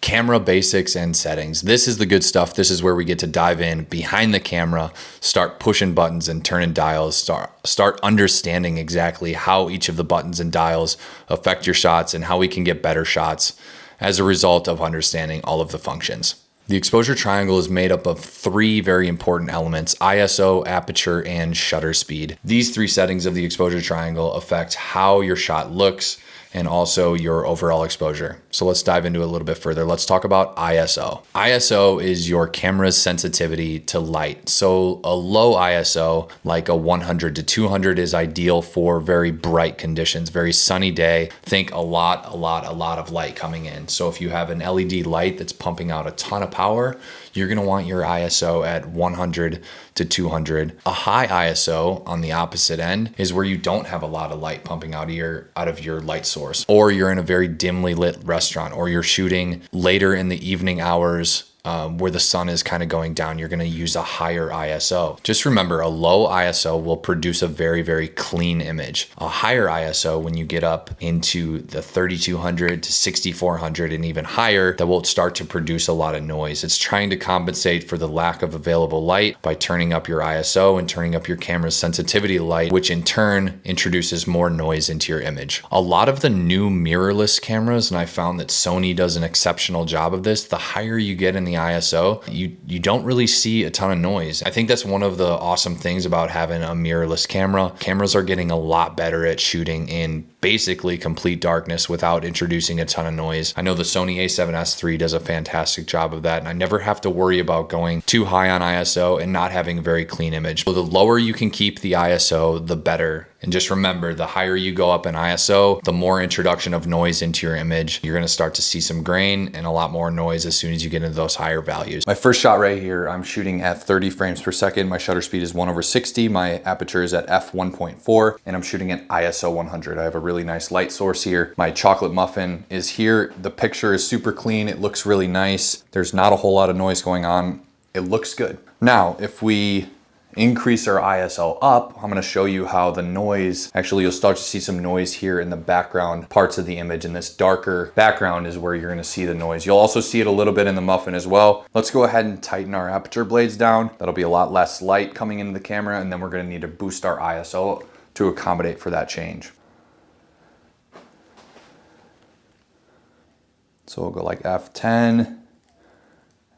Camera basics and settings. This is the good stuff. This is where we get to dive in behind the camera, start pushing buttons and turning dials, start understanding exactly how each of the buttons and dials affect your shots and how we can get better shots as a result of understanding all of the functions. The exposure triangle is made up of three very important elements: ISO, aperture, and shutter speed. These three settings of the exposure triangle affect how your shot looks and also your overall exposure. So let's dive into it a little bit further. Let's talk about ISO. ISO is your camera's sensitivity to light. So a low ISO, like a 100 to 200, is ideal for very bright conditions, very sunny day. Think a lot of light coming in. So if you have an LED light that's pumping out a ton of power, you're gonna want your ISO at 100 to 200. A high ISO on the opposite end is where you don't have a lot of light pumping out of your light source, or you're in a very dimly lit restaurant, or you're shooting later in the evening hours where the sun is kind of going down. You're going to use a higher ISO. Just remember, a low ISO will produce a very clean image. A higher ISO, when you get up into the 3200 to 6400 and even higher, that will start to produce a lot of noise. It's trying to compensate for the lack of available light by turning up your ISO and turning up your camera's sensitivity to light, which in turn introduces more noise into your image. A lot of the new mirrorless cameras, and I found that Sony does an exceptional job of this, the higher you get in the ISO, you don't really see a ton of noise. I think that's one of the awesome things about having a mirrorless camera. Cameras are getting a lot better at shooting in basically complete darkness without introducing a ton of noise. I know the Sony a7S III does a fantastic job of that, and I never have to worry about going too high on ISO and not having a very clean image. So the lower you can keep the ISO, the better. And just remember, the higher you go up in ISO, the more introduction of noise into your image. You're gonna start to see some grain and a lot more noise as soon as you get into those higher values. My first shot right here, I'm shooting at 30 frames per second. My shutter speed is 1/60. My aperture is at f1.4, and I'm shooting at ISO 100. I have a really nice light source here. My chocolate muffin is here. The picture is super clean. It looks really nice. There's not a whole lot of noise going on. It looks good. Now, if we increase our ISO up, I'm gonna show you how the noise, actually you'll start to see some noise here in the background parts of the image, and this darker background is where you're gonna see the noise. You'll also see it a little bit in the muffin as well. Let's go ahead and tighten our aperture blades down. That'll be a lot less light coming into the camera, and then we're gonna need to boost our ISO to accommodate for that change. So we'll go like F10.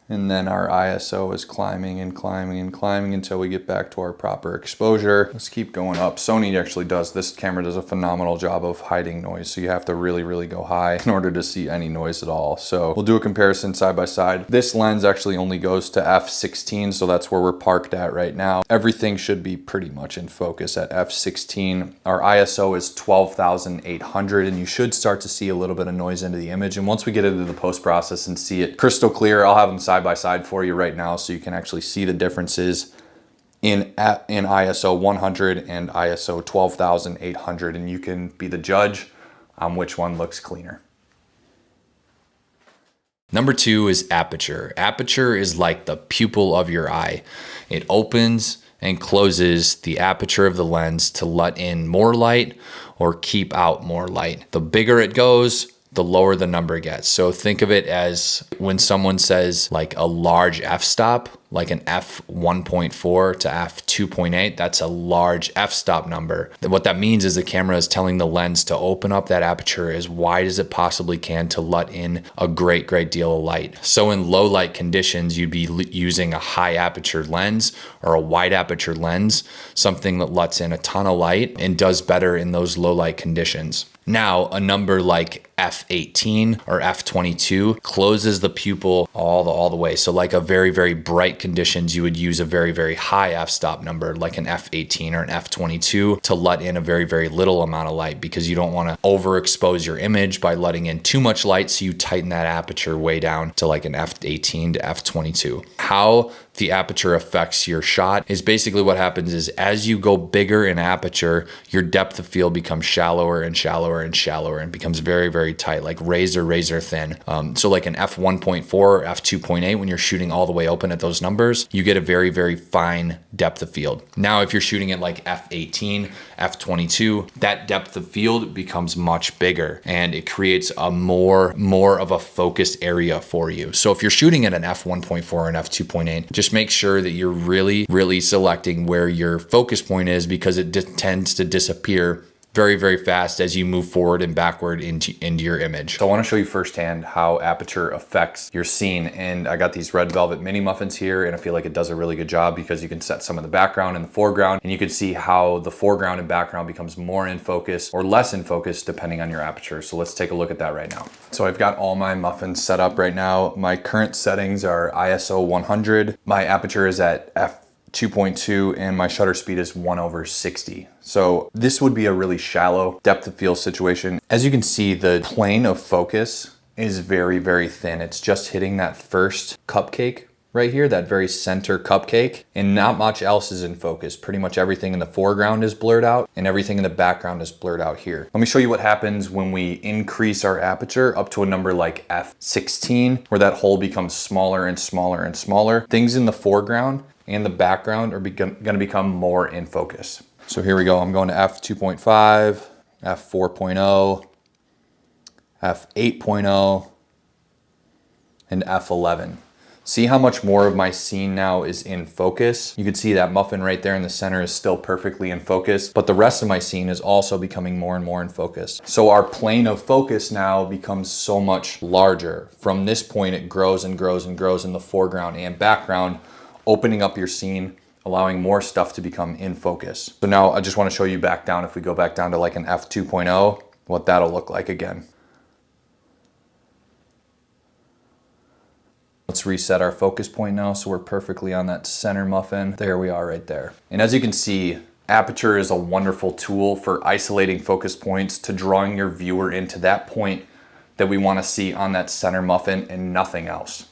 And then our ISO is climbing and climbing and climbing until we get back to our proper exposure. Let's keep going up. Sony actually does, this camera does a phenomenal job of hiding noise. So you have to really go high in order to see any noise at all. So we'll do a comparison side by side. This lens actually only goes to f16. So that's where we're parked at right now. Everything should be pretty much in focus at f16. Our ISO is 12,800, and you should start to see a little bit of noise into the image. And once we get into the post process and see it crystal clear, I'll have them side by side for you right now so you can actually see the differences in ISO 100 and ISO 12,800, and you can be the judge on which one looks cleaner. Number two is aperture. Aperture is like the pupil of your eye. It opens and closes the aperture of the lens to let in more light or keep out more light. The bigger it goes, the lower the number gets. So think of it as when someone says like a large f-stop, like an f1.4 to f2.8, that's a large f-stop number. What that means is the camera is telling the lens to open up that aperture as wide as it possibly can to let in a great deal of light. So in low light conditions, you'd be using a high aperture lens or a wide aperture lens, something that lets in a ton of light and does better in those low light conditions. Now, a number like f18 or f22 closes the pupil all the way. So like a very bright conditions, you would use a very high f-stop number like an f18 or an f22 to let in a very little amount of light, because you don't want to overexpose your image by letting in too much light. So you tighten that aperture way down to like an f18 to f22. How the aperture affects your shot is basically what happens is as you go bigger in aperture, your depth of field becomes shallower and becomes very tight, like razor thin. So like an f1.4 or f2.8, when you're shooting all the way open at those numbers, you get a very fine depth of field. Now, if you're shooting at like f18, f22, that depth of field becomes much bigger and it creates a more of a focused area for you. So if you're shooting at an f1.4 or an f2.8, just make sure that you're really selecting where your focus point is, because it tends to disappear very fast as you move forward and backward into your image. So I want to show you firsthand how aperture affects your scene. And I got these red velvet mini muffins here, and I feel like it does a really good job because you can set some of the background and the foreground, and you can see how the foreground and background becomes more in focus or less in focus depending on your aperture. So let's take a look at that right now. So I've got all my muffins set up right now. My current settings are ISO 100. My aperture is at f2.2 and my shutter speed is 1/60. So this would be a really shallow depth of field situation. As you can see, the plane of focus is very thin. It's just hitting that first cupcake right here, that very center cupcake, and not much else is in focus. Pretty much everything in the foreground is blurred out and everything in the background is blurred out here. Let me show you what happens when we increase our aperture up to a number like f16, where that hole becomes smaller and smaller and smaller. Things in the foreground and the background are gonna become more in focus. So here we go. I'm going to f2.5, f4.0, f8.0, and f11. See how much more of my scene now is in focus? You can see that muffin right there in the center is still perfectly in focus, but the rest of my scene is also becoming more and more in focus. So our plane of focus now becomes so much larger. From this point, it grows and grows and grows in the foreground and background, opening up your scene, allowing more stuff to become in focus. So now I just want to show you back down, if we go back down to like an f2.0, what that'll look like again. Let's reset our focus point now so we're perfectly on that center muffin. There we are right there. And as you can see, aperture is a wonderful tool for isolating focus points, to drawing your viewer into that point that we want to see on that center muffin and nothing else.